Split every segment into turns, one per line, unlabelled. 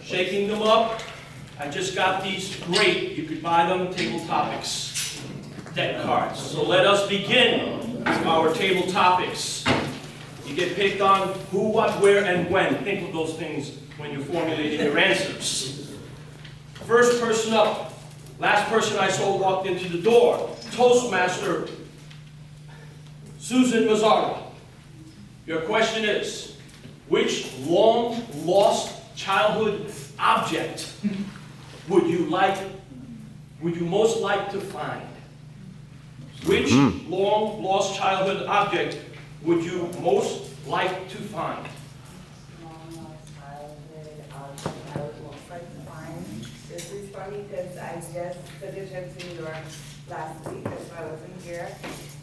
Shaking them up. I just got these great, you could buy them, Tabletopics deck cards. So let us begin our table topics. You get picked on who, what, where, and when. Think of those things when you're formulating your answers. First person up. Last person I saw walked into the door. Toastmaster Susan Mazzara. Your question is, which long-lost childhood object would you most like to find? Which long-lost childhood object would you most like to find?
Long-lost childhood object I would most like to find. This is funny because I just took a trip to New York last week, that's why I wasn't here.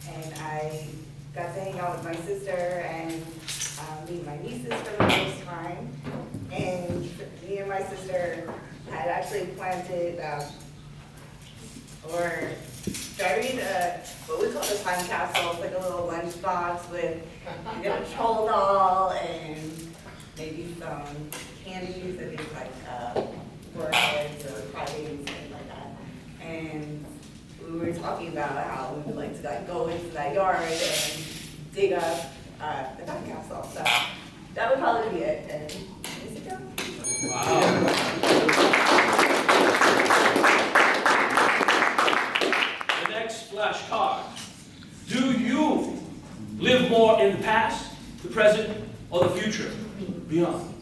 And I got to hang out with my sister and meet my nieces for the first time. And me and my sister had actually planted or started what we call a time capsule. It's like a little lunchbox with a troll doll and maybe some candies and things like warheads or pipings, things like that. And we were talking about how we would like to go into that yard and dig up the time capsule. So that would probably be it. And is it done?
Wow. The next flashcard. Do you live more in the past, the present, or the future? Beyond.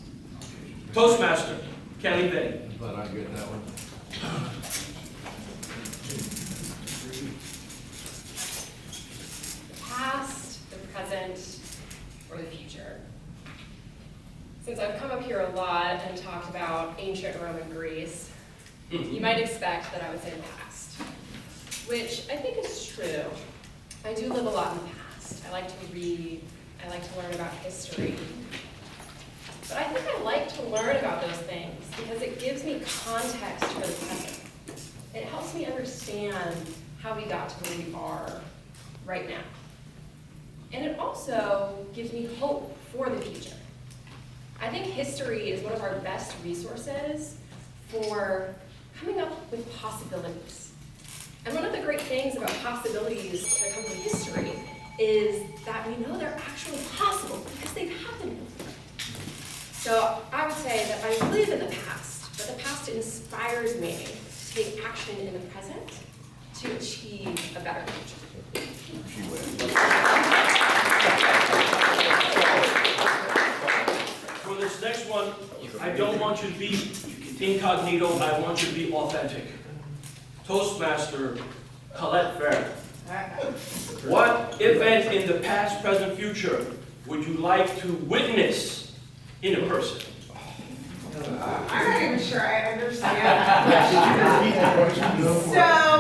Toastmaster, Kelly Bay.
But I get that one.
Past, the present, or the future. Since I've come up here a lot and talked about ancient Rome and Greece, you might expect that I would say the past, which I think is true. I do live a lot in the past. I like to read, I like to learn about history. But I think I like to learn about those things because it gives me context for the present. It helps me understand how we got to where we are right now. And it also gives me hope for the future. I think history is one of our best resources for coming up with possibilities. And one of the great things about possibilities that come from history is that we know they're actually possible because they've happened before. So I would say that I live in the past, but the past inspires me to take action in the present to achieve a better future.
For this next one, I don't want you to be incognito, I want you to be authentic. Toastmaster Colette Fair. What event in the past, present, future would you like to witness in a person?
I'm not even sure I understand that question.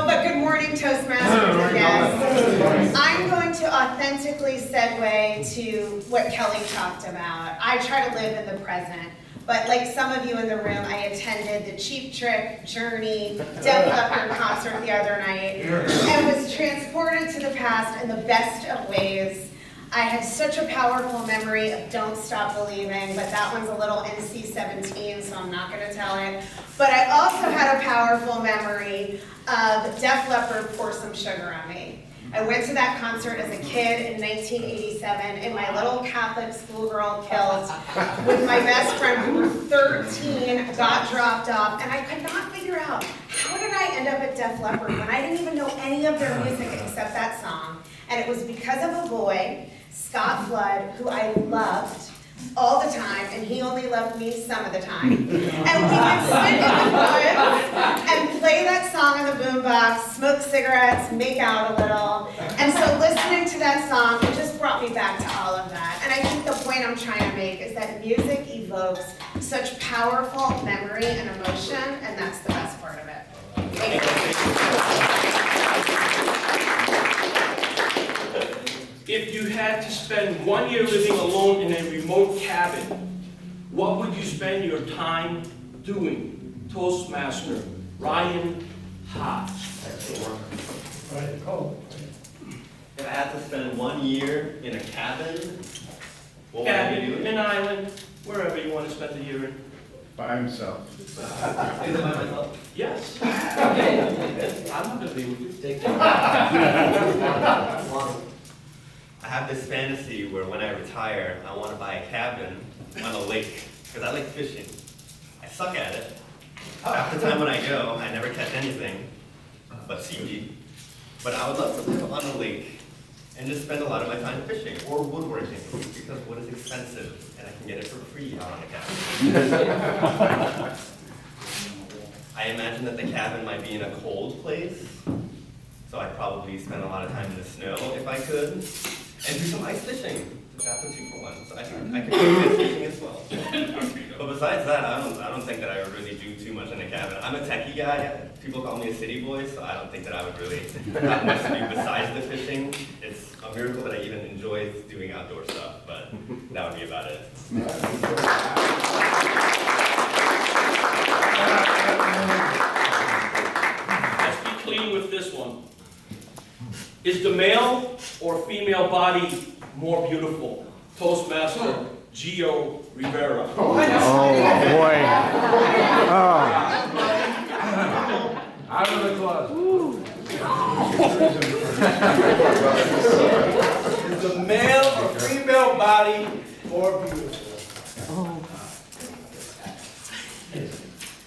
But good morning, Toastmasters again. I'm going to authentically segue to what Kelly talked about. I try to live in the present, but like some of you in the room, I attended the Cheap Trick, Journey, Def Leppard concert the other night, and was transported to the past in the best of ways. I had such a powerful memory of Don't Stop Believing, but that one's a little NC-17, so I'm not going to tell it. But I also had a powerful memory of Def Leppard, Pour Some Sugar on Me. I went to that concert as a kid in 1987 in my little Catholic schoolgirl kilt with my best friend who was 13, got dropped off, and I could not figure out how did I end up at Def Leppard when I didn't even know any of their music except that song. And it was because of a boy, Scott Flood, who I loved all the time, and he only loved me some of the time. And we would sit in the woods and play that song on the boombox, smoke cigarettes, make out a little. And so listening to that song, it just brought me back to all of that. And I think the point I'm trying to make is that music evokes such powerful memory and emotion, and that's the best part of it. Thank you.
If you had to spend 1 year living alone in a remote cabin, what would you spend your time doing? Toastmaster Ryan Hodge.
If I had to spend 1 year in a cabin, what would I be
Cabin,
doing?
an island, wherever you want to spend the year in.
By himself.
Yes.
I'm not gonna be with you. Take care. I have this fantasy where when I retire, I want to buy a cabin on a lake, because I like fishing. I suck at it. Half the time when I go, I never catch anything but seaweed. But I would love to live on a lake and just spend a lot of my time fishing or woodworking, because wood is expensive and I can get it for free out on the cabin. I imagine that the cabin might be in a cold place, so I'd probably spend a lot of time in the snow if I could, and do some ice fishing. That's a 2-for-1, so I can do ice fishing as well. But besides that, I don't think that I would really do too much in a cabin. I'm a techie guy. People call me a city boy, so I don't think that I would really have much to do besides the fishing. It's a miracle that I even enjoy doing outdoor stuff, but that would be about it.
Let's be clean with this one. Is the male or female body more beautiful? Toastmaster Gio Rivera.
Oh, boy. Oh. Out of the closet.
Is the male or female body more beautiful?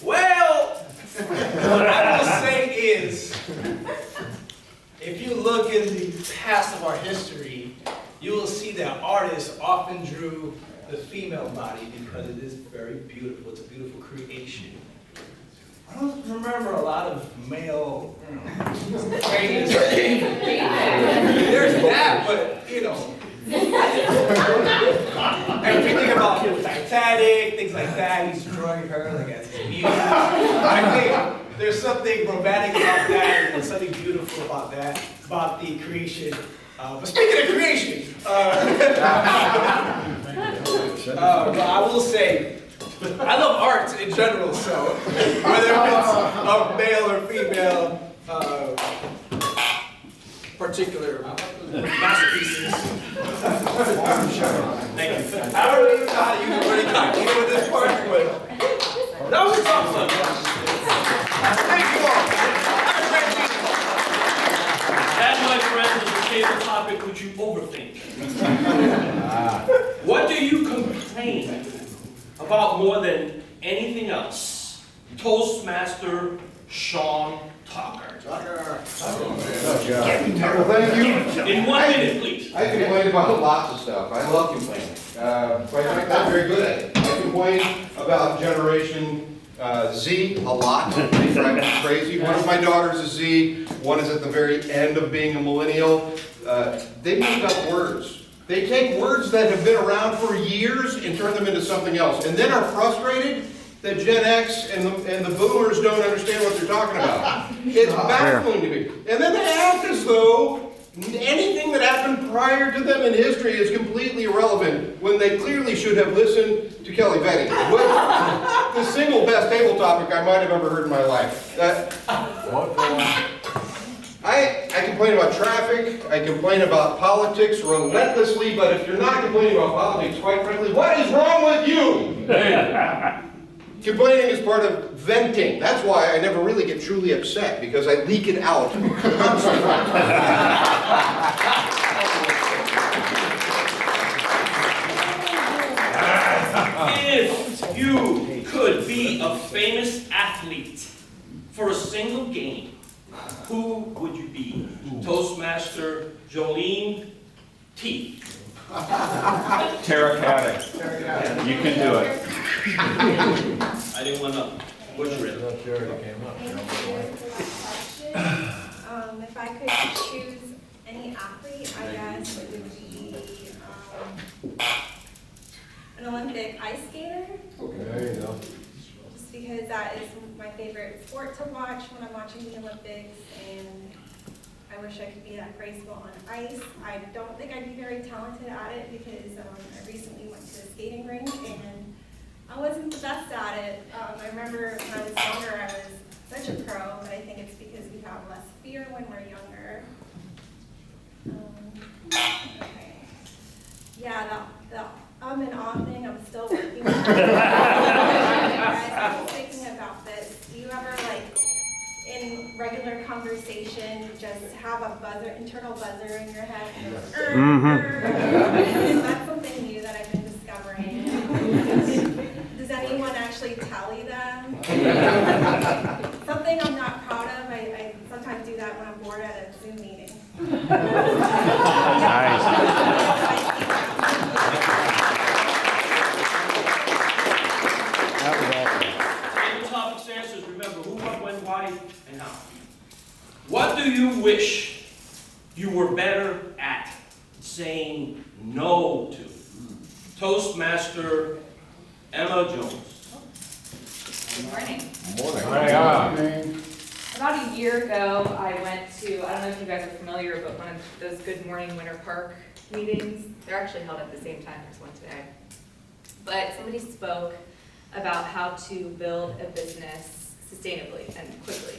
Well, what I will say is, if you look in the past of our history, you will see that artists often drew the female body because it is very beautiful. It's a beautiful creation. I don't remember a lot of male paintings. There's that, but you know. And if you think about Titanic, things like that, he's drawing her like as his muse. I think there's something romantic about that, and there's something beautiful about that, about the creation. But speaking of creation, but I will say, I love art in general, so whether it's of male or female, particular masterpieces. Thank you. I don't even know how to use the word incognito with this part, but that was awesome. Thank you all. Have a great week.
That, my friends, is a table topic which you overthink. What do you complain about more than anything else? Toastmaster Sean Tucker.
Well, thank you.
In 1 minute, please.
I complain about lots of stuff. I love complaining. Quite frankly, I'm very good at it. I complain about Generation Z a lot. They drive me crazy. One of my daughters is Z. One is at the very end of being a millennial. They make up words. They take words that have been around for years and turn them into something else, and then are frustrated that Gen X and the boomers don't understand what they're talking about. It's baffling to me. And then they act as though anything that happened prior to them in history is completely irrelevant, when they clearly should have listened to Kelly Vetty, the single best table topic I might have ever heard in my life. I complain about traffic, I complain about politics relentlessly, but if you're not complaining about politics, quite frankly, what is wrong with you? Complaining is part of venting. That's why I never really get truly upset, because I leak it out constantly.
If you could be a famous athlete for a single game, who would you be? Toastmaster Jolene T.
Terracotta. You can do it.
I didn't want to butcher it.
If I could choose any athlete, I guess it would be an Olympic ice skater.
There you go.
Just because that is my favorite sport to watch when I'm watching the Olympics, and I wish I could be that graceful on ice. I don't think I'd be very talented at it, because I recently went to a skating rink and I wasn't the best at it. I remember when I was younger, I was such a pro, but I think it's because we have less fear when we're younger. Okay. Yeah, the and ah thing, I'm still working on it. conversation, just have a buzzer, internal buzzer in your head. That's something new that I've been discovering. Does anyone actually tally them? Something I'm not proud of. I sometimes do that when I'm bored at a Zoom meeting.
Tabletopics answers, remember who, what, when, why, and how. What do you wish you were better at saying no to? Toastmaster Emma Jones.
Good morning.
Morning.
About a year ago, I went to, I don't know if you guys are familiar, but one of those Good Morning Winter Park meetings. They're actually held at the same time, there's one today. But somebody spoke about how to build a business sustainably and quickly.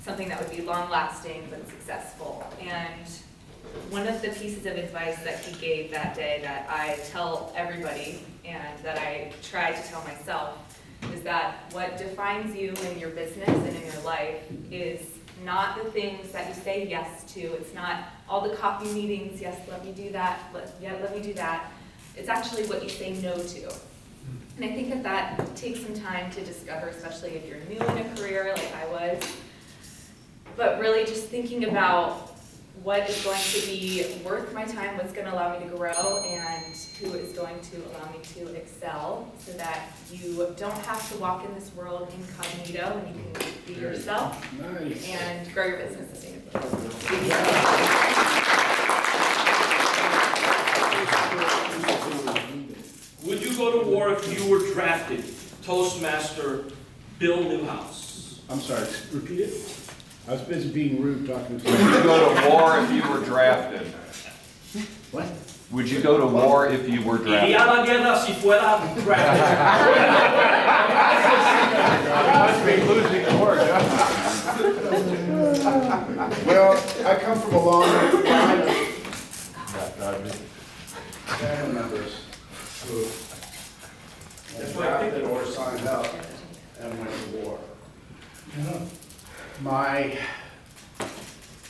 Something that would be long-lasting but successful. And one of the pieces of advice that he gave that day that I tell everybody and that I try to tell myself is that what defines you in your business and in your life is not the things that you say yes to. It's not all the coffee meetings, yes, let me do that, let me do that. It's actually what you say no to. And I think that that takes some time to discover, especially if you're new in a career like I was. But really just thinking about what is going to be worth my time, what's going to allow me to grow, and who is going to allow me to excel, so that you don't have to walk in this world incognito and you can be yourself and grow your business sustainably.
Would you go to war if you were drafted? Toastmaster Bill Newhouse.
I'm sorry, repeat it. I was busy being rude talking to
Would you go to war if you were drafted?
What?
Would you go to war if you were drafted?
Iría a la guerra si fuera drafted.
Must be losing the war. Well, I come from a long line of family members who were drafted or signed up and went to war. My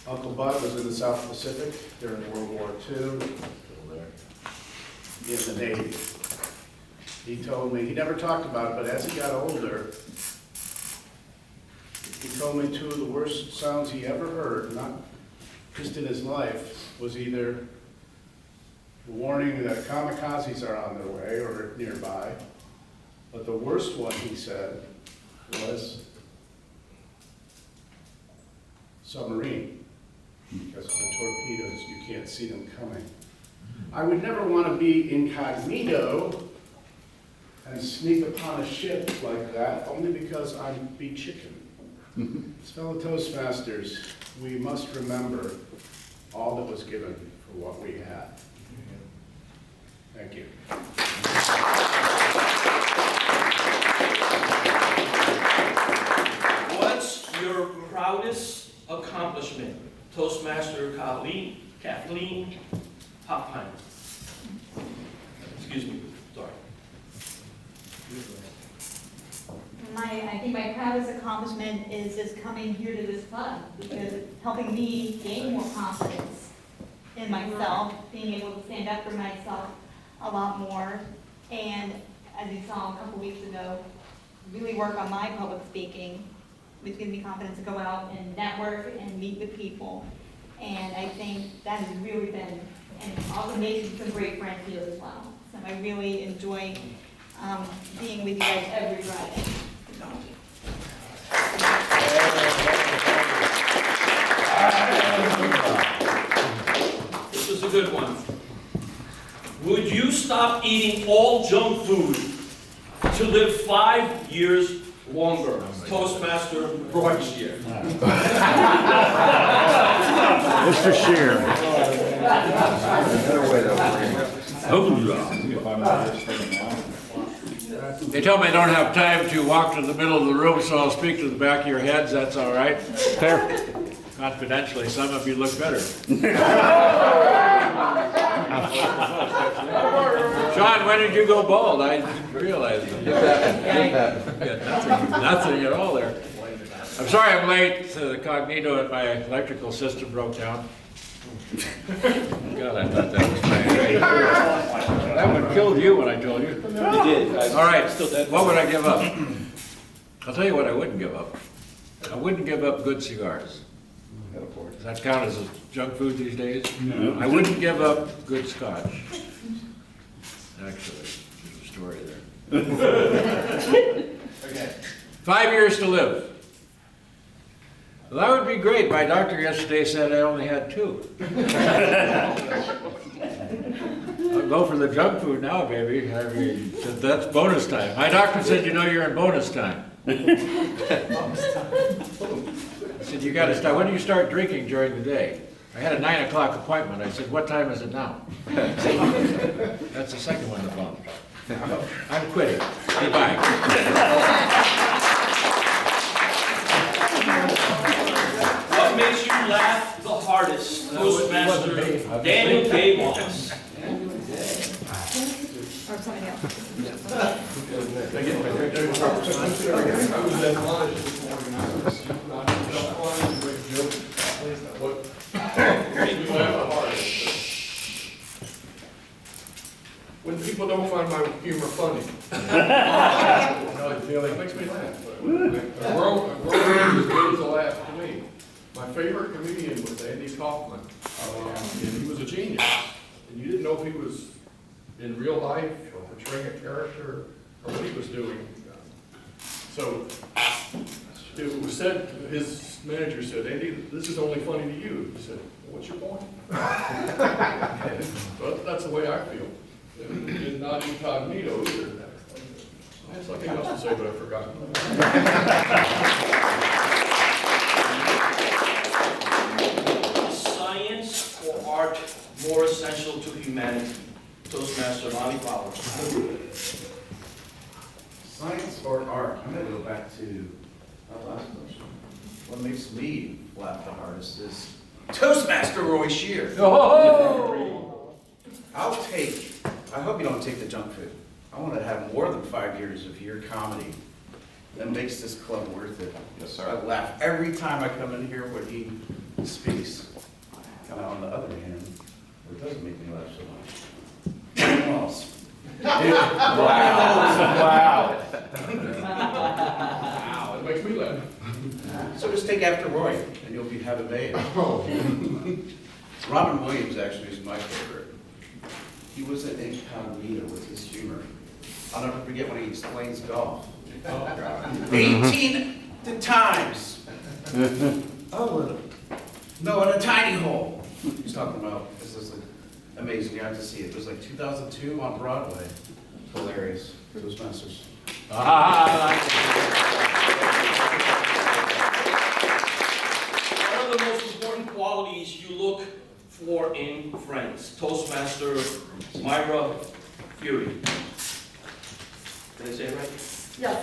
Uncle Bud was in the South Pacific during World War II in the Navy. He told me, he never talked about it, but as he got older, he told me two of the worst sounds he ever heard, not just in his life, was either the warning that kamikazes are on their way or nearby, but the worst one, he said, was submarine, because of the torpedoes, you can't see them coming. I would never want to be incognito and sneak upon a ship like that, only because I'd be chicken. Fellow Toastmasters, we must remember all that was given for what we had. Thank you.
What's your proudest accomplishment? Toastmaster Kathleen Hopheim. Excuse me, sorry.
I think my proudest accomplishment is just coming here to this club, because it's helping me gain more confidence in myself, being able to stand up for myself a lot more, and as you saw a couple weeks ago, really work on my public speaking, which gives me confidence to go out and network and meet with people. And I think that has really been, and also made some great friends here as well. So I really enjoy being with you guys every Friday.
This is a good one. Would you stop eating all junk food to live 5 years longer? Toastmaster Broadshire.
Mr. Shear.
They tell me I don't have time to walk to the middle of the room, so I'll speak to the back of your heads, that's all right?
Fair.
Confidentially, some of you look better. Sean, when did you go bald? I didn't realize it.
Just happened.
Yeah, nothing at all there. I'm sorry I'm late. The cognito at my electrical system broke down. God, I thought that was fine. That one killed you when I told you.
You did.
All right, what would I give up? I'll tell you what I wouldn't give up. I wouldn't give up good cigars. Does that count as a junk food these days? No. I wouldn't give up good scotch. Actually, there's a story there.
Okay.
5 years to live. Well, that would be great. My doctor yesterday said I only had 2. I'll go for the junk food now, baby. I mean, that's bonus time. My doctor said, you know, you're in bonus time. I said, you gotta start, when do you start drinking during the day? I had a 9 o'clock appointment. I said, what time is it now? That's the second one to phone. I'm quitting. Goodbye.
What makes you laugh the hardest? Toastmaster Daniel K. Moss.
Or something else.
When people don't find my humor funny. It makes me laugh. A world man is good as a laugh to me. My favorite comedian was Andy Kaufman. And he was a genius. And you didn't know if he was in real life or portraying a character or what he was doing. So it was said, his manager said, Andy, this is only funny to you. He said, well, what's your point? But that's the way I feel. And not incognito either. I had something else to say, but I forgot.
Is science or art more essential to humanity? Toastmaster Lonnie Fowler.
Science or art? I'm going to go back to our last question. What makes me laugh the hardest is Toastmaster Roy Shear.
Oh!
I'll take, I hope you don't take the junk food. I want to have more than 5 years of your comedy that makes this club worth it.
Yes,
I
sir.
laugh every time I come in here when he speaks. And on the other hand, it doesn't make me laugh so much. Anyone else?
Wow.
Wow, it makes me laugh.
So just take after Roy, and you'll be having made. Robin Williams actually is my favorite. He was an incognito with his humor. I'll never forget when he explains golf. 18 times. Oh, no, in a tiny hole. He's talking about, this is amazing, you have to see it. It was like 2002 on Broadway. Hilarious. Toastmasters.
What are the most important qualities you look for in friends? Toastmaster Myra Fury. Did I say it right?
Yes.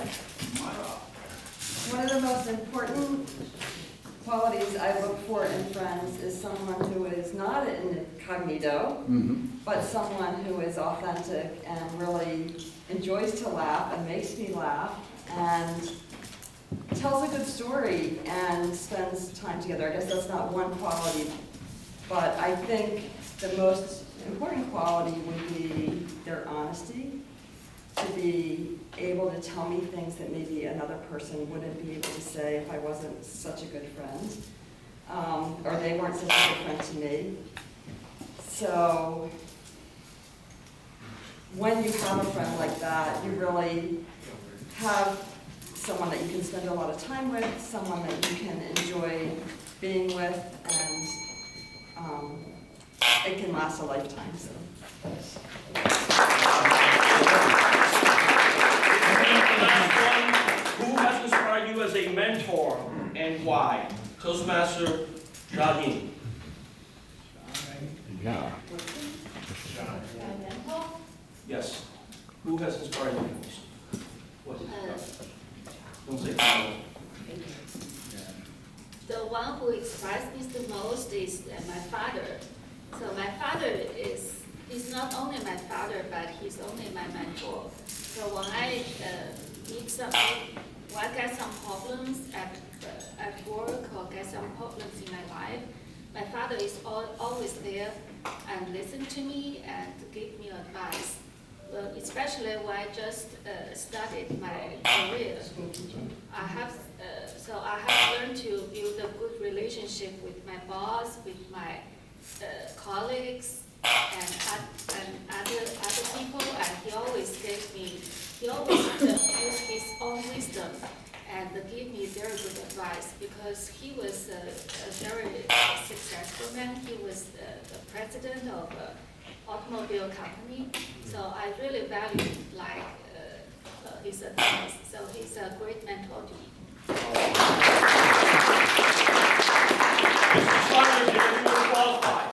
One of the most important qualities I look for in friends is someone who is not incognito, but someone who is authentic and really enjoys to laugh and makes me laugh and tells a good story and spends time together. I guess that's not one quality, but I think the most important quality would be their honesty, to be able to tell me things that maybe another person wouldn't be able to say if I wasn't such a good friend, or they weren't such a good friend to me. So when you have a friend like that, you really have someone that you can spend a lot of time with, someone that you can enjoy being with, and it can last a lifetime. So.
Who has inspired you as a mentor and why? Toastmaster Jaheen.
Yeah.
Yes. Who has inspired you most? What? Don't say no.
The one who inspires me the most is my father. So my father he's not only my father, but he's only my mentor. So when I get some problems at my father is always there and listen to me and give me advice. Well, especially when I just started my career. I have learned to build a good relationship with my boss, with my colleagues, and other people. And he always used his own wisdom and give me very good advice, because he was a very successful man. He was the president of an automobile company, so I really value his advice. So he's a great mentor to me.
Mr. Saunders,